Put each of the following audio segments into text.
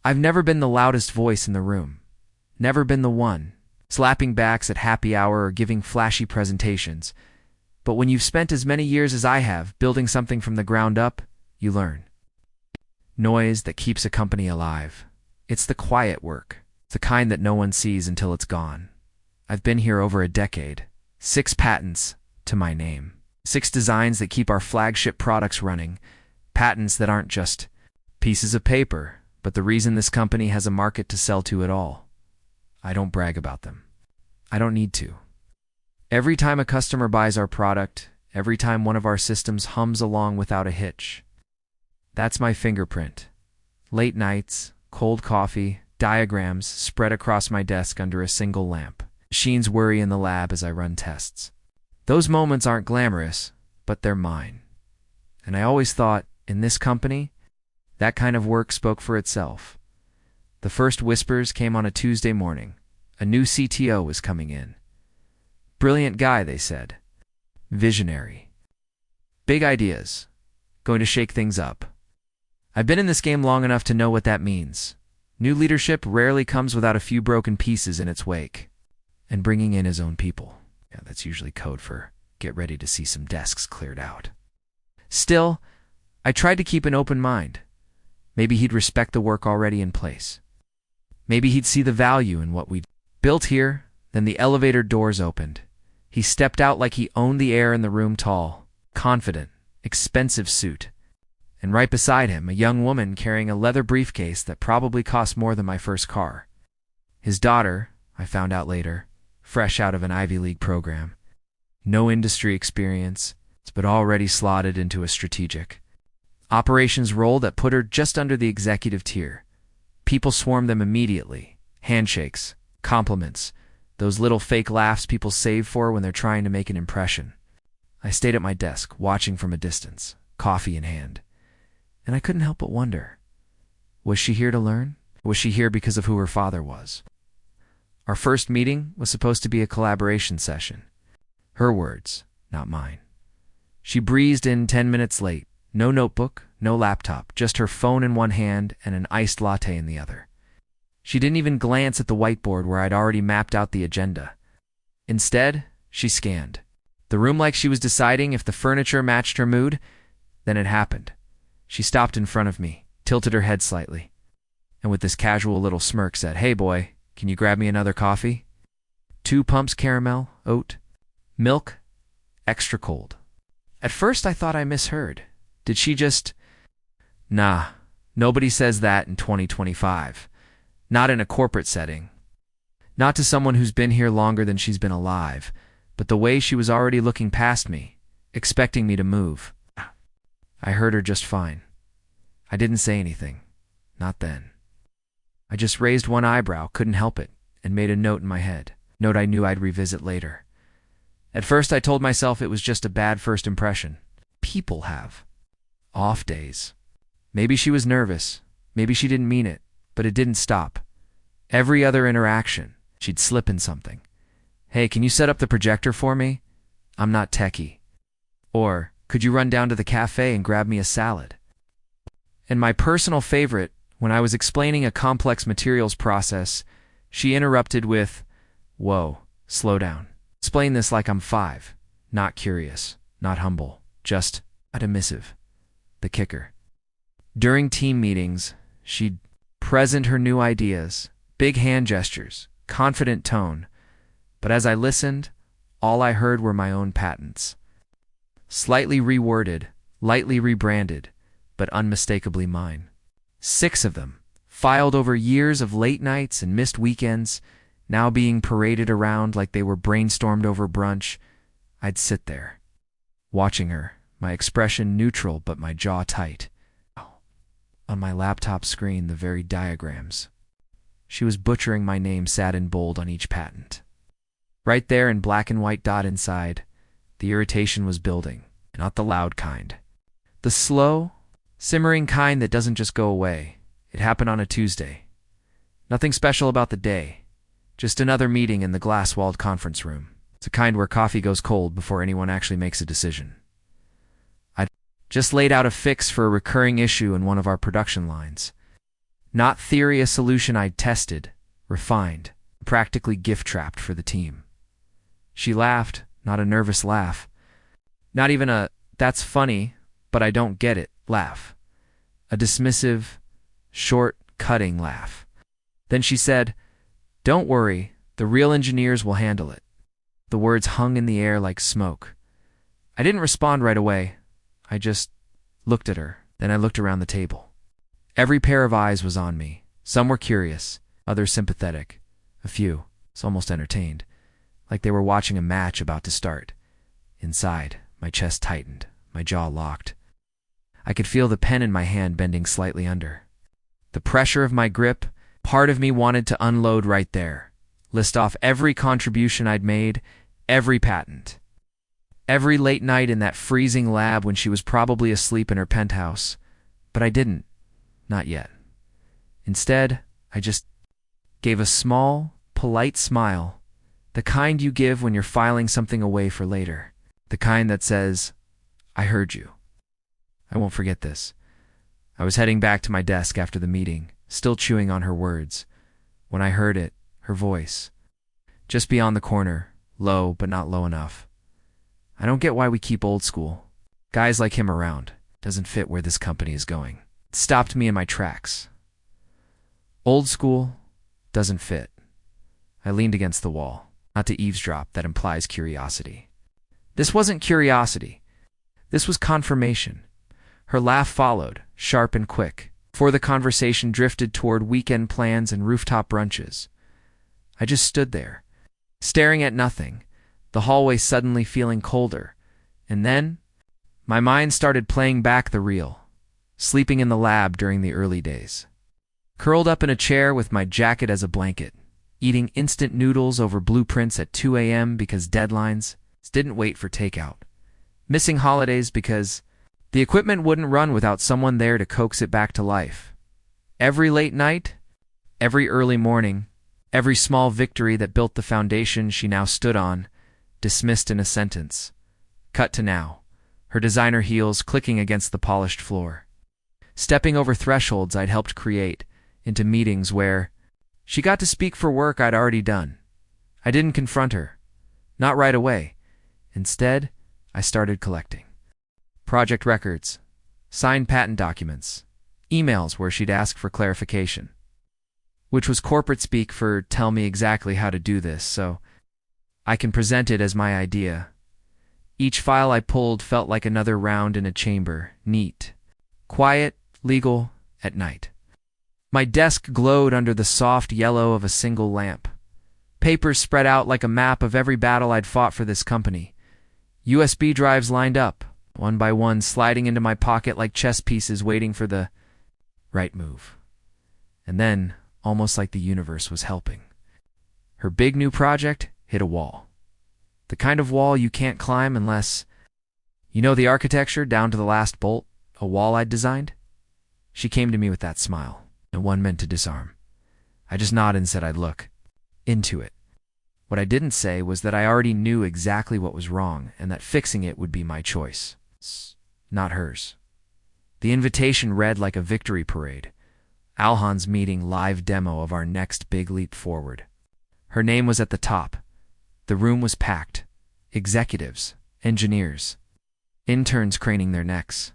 I've never been the loudest voice in the room. Never been the one slapping backs at happy hour or giving flashy presentations. But when you've spent as many years as I have building something from the ground up, you learn. Noise that keeps a company alive. It's the quiet work, the kind that no one sees until it's gone. I've been here over a decade. 6 patents to my name. 6 designs that keep our flagship products running. Patents that aren't just pieces of paper, but the reason this company has a market to sell to at all. I don't brag about them. I don't need to. Every time a customer buys our product, every time one of our systems hums along without a hitch, that's my fingerprint. Late nights, cold coffee, diagrams spread across my desk under a single lamp. Machines worry in the lab as I run tests. Those moments aren't glamorous, but they're mine. And I always thought, in this company, that kind of work spoke for itself. The first whispers came on a Tuesday morning. A new CTO was coming in. Brilliant guy, they said. Visionary. Big ideas. Going to shake things up. I've been in this game long enough to know what that means. New leadership rarely comes without a few broken pieces in its wake. And bringing in his own people. Yeah, that's usually code for get ready to see some desks cleared out. Still, I tried to keep an open mind. Maybe he'd respect the work already in place. Maybe he'd see the value in what we'd built here. Then the elevator doors opened. He stepped out like he owned the air in the room, tall, confident, expensive suit. And right beside him, a young woman carrying a leather briefcase that probably cost more than my first car. His daughter, I found out later, fresh out of an Ivy League program. No industry experience, but already slotted into a strategic operations role that put her just under the executive tier. People swarmed them immediately. Handshakes, compliments, those little fake laughs people save for when they're trying to make an impression. I stayed at my desk, watching from a distance, coffee in hand. And I couldn't help but wonder, was she here to learn? Was she here because of who her father was? Our first meeting was supposed to be a collaboration session. Her words, not mine. She breezed in 10 minutes late. No notebook, no laptop, just her phone in one hand and an iced latte in the other. She didn't even glance at the whiteboard where I'd already mapped out the agenda. Instead, she scanned the room like she was deciding if the furniture matched her mood. Then it happened. She stopped in front of me, tilted her head slightly, and with this casual little smirk said, "Hey boy, can you grab me another coffee? 2 pumps caramel, oat, milk, extra cold." At first I thought I misheard. Did she just... Nah, nobody says that in 2025. Not in a corporate setting. Not to someone who's been here longer than she's been alive, but the way she was already looking past me, expecting me to move. I heard her just fine. I didn't say anything. Not then. I just raised one eyebrow, couldn't help it, and made a note in my head. Note I knew I'd revisit later. At first I told myself it was just a bad first impression. People have off days. Maybe she was nervous. Maybe she didn't mean it, but it didn't stop. Every other interaction, she'd slip in something. "Hey, can you set up the projector for me? I'm not techie." Or, "Could you run down to the cafe and grab me a salad?" And my personal favorite, when I was explaining a complex materials process, she interrupted with, "Whoa, slow down. Explain this like I'm 5. Not curious, not humble, just dismissive." The kicker. During team meetings, she'd present her new ideas, big hand gestures, confident tone, but as I listened, all I heard were my own patents. Slightly reworded, lightly rebranded, but unmistakably mine. 6 of them, filed over years of late nights and missed weekends, now being paraded around like they were brainstormed over brunch. I'd sit there, watching her, my expression neutral but my jaw tight. On my laptop screen, the very diagrams. She was butchering my name sat in bold on each patent. Right there in black and white dot inside, the irritation was building, not the loud kind. The slow, simmering kind that doesn't just go away. It happened on a Tuesday. Nothing special about the day. Just another meeting in the glass-walled conference room. It's the kind where coffee goes cold before anyone actually makes a decision. I'd just laid out a fix for a recurring issue in one of our production lines. Not theory, a solution I'd tested, refined, practically gift-trapped for the team. She laughed, not a nervous laugh. Not even a, "that's funny, but I don't get it" laugh. A dismissive, short, cutting laugh. Then she said, "Don't worry, the real engineers will handle it." The words hung in the air like smoke. I didn't respond right away. I just looked at her. Then I looked around the table. Every pair of eyes was on me. Some were curious, others sympathetic. A few, almost entertained, like they were watching a match about to start. Inside, my chest tightened, my jaw locked. I could feel the pen in my hand bending slightly under. The pressure of my grip, part of me wanted to unload right there. List off every contribution I'd made, every patent. Every late night in that freezing lab when she was probably asleep in her penthouse. But I didn't. Not yet. Instead, I just gave a small, polite smile, the kind you give when you're filing something away for later. The kind that says, "I heard you." I won't forget this. I was heading back to my desk after the meeting, still chewing on her words, when I heard it, her voice. Just beyond the corner, low but not low enough. "I don't get why we keep old school. Guys like him around. Doesn't fit where this company is going." It stopped me in my tracks. Old school doesn't fit. I leaned against the wall, not to eavesdrop, that implies curiosity. This wasn't curiosity. This was confirmation. Her laugh followed, sharp and quick, before the conversation drifted toward weekend plans and rooftop brunches. I just stood there, staring at nothing, the hallway suddenly feeling colder. And then, my mind started playing back the reel, sleeping in the lab during the early days. Curled up in a chair with my jacket as a blanket, eating instant noodles over blueprints at 2 a.m. because deadlines didn't wait for takeout. Missing holidays because the equipment wouldn't run without someone there to coax it back to life. Every late night, every early morning, every small victory that built the foundation she now stood on, dismissed in a sentence. Cut to now, her designer heels clicking against the polished floor. Stepping over thresholds I'd helped create, into meetings where she got to speak for work I'd already done. I didn't confront her. Not right away. Instead, I started collecting. Project records, signed patent documents, emails where she'd ask for clarification. Which was corporate speak for "tell me exactly how to do this so I can present it as my idea." Each file I pulled felt like another round in a chamber, neat, quiet, legal, at night. My desk glowed under the soft yellow of a single lamp. Papers spread out like a map of every battle I'd fought for this company. USB drives lined up, one by one, sliding into my pocket like chess pieces waiting for the right move. And then, almost like the universe was helping, her big new project hit a wall. The kind of wall you can't climb unless you know the architecture down to the last bolt, a wall I'd designed. She came to me with that smile, no one meant to disarm. I just nodded and said I'd look into it. What I didn't say was that I already knew exactly what was wrong and that fixing it would be my choice, not hers. The invitation read like a victory parade. Alhan's meeting live demo of our next big leap forward. Her name was at the top. The room was packed. Executives, engineers, interns craning their necks.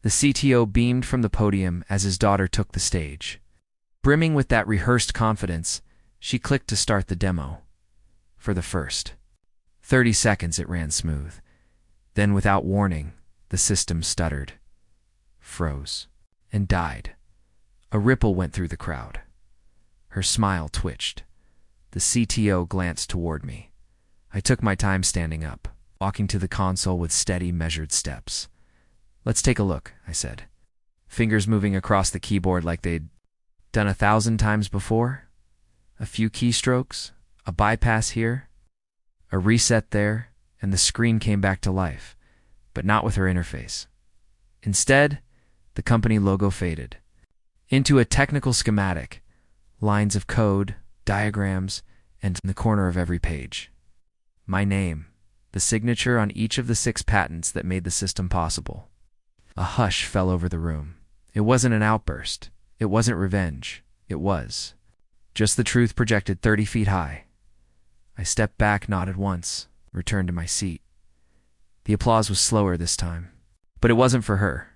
The CTO beamed from the podium as his daughter took the stage. Brimming with that rehearsed confidence, she clicked to start the demo. For the first 30 seconds it ran smooth. Then, without warning, the system stuttered, froze, and died. A ripple went through the crowd. Her smile twitched. The CTO glanced toward me. I took my time standing up, walking to the console with steady, measured steps. "Let's take a look," I said, fingers moving across the keyboard like they'd done 1,000 times before. A few keystrokes, a bypass here, a reset there, and the screen came back to life, but not with her interface. Instead, the company logo faded into a technical schematic, lines of code, diagrams, and in the corner of every page, my name, the signature on each of the 6 patents that made the system possible. A hush fell over the room. It wasn't an outburst. It wasn't revenge. It was just the truth projected 30 feet high. I stepped back, nodded once, returned to my seat. The applause was slower this time. But it wasn't for her.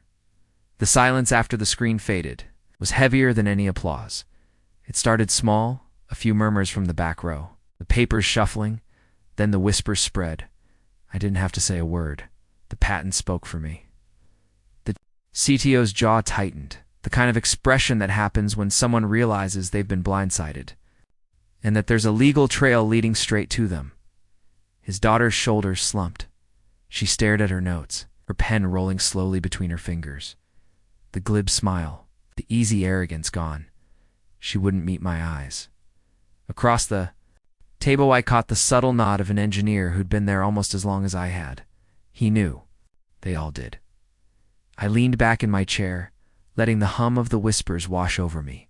The silence after the screen faded was heavier than any applause. It started small, a few murmurs from the back row, the papers shuffling, then the whispers spread. I didn't have to say a word. The patent spoke for me. The CTO's jaw tightened, the kind of expression that happens when someone realizes they've been blindsided, and that there's a legal trail leading straight to them. His daughter's shoulders slumped. She stared at her notes, her pen rolling slowly between her fingers. The glib smile, the easy arrogance gone. She wouldn't meet my eyes. Across the table I caught the subtle nod of an engineer who'd been there almost as long as I had. He knew. They all did. I leaned back in my chair, letting the hum of the whispers wash over me.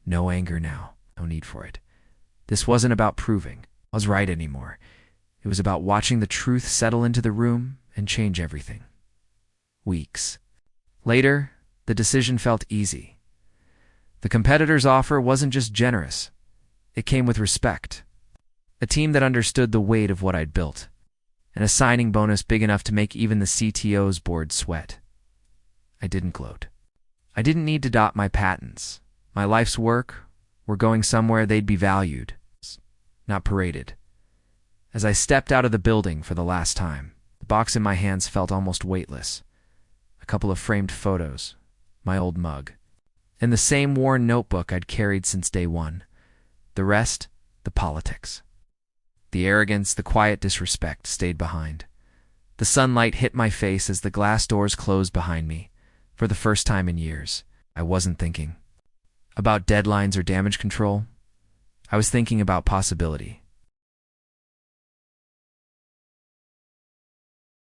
No anger now, no need for it. This wasn't about proving I was right anymore. It was about watching the truth settle into the room and change everything. Weeks later, the decision felt easy. The competitor's offer wasn't just generous. It came with respect. A team that understood the weight of what I'd built, and a signing bonus big enough to make even the CTO's board sweat. I didn't gloat. I didn't need to dot my patents. My life's work were going somewhere they'd be valued, not paraded. As I stepped out of the building for the last time, the box in my hands felt almost weightless. A couple of framed photos, my old mug, and the same worn notebook I'd carried since day one. The rest, the politics. The arrogance, the quiet disrespect stayed behind. The sunlight hit my face as the glass doors closed behind me. For the first time in years, I wasn't thinking about deadlines or damage control. I was thinking about possibility.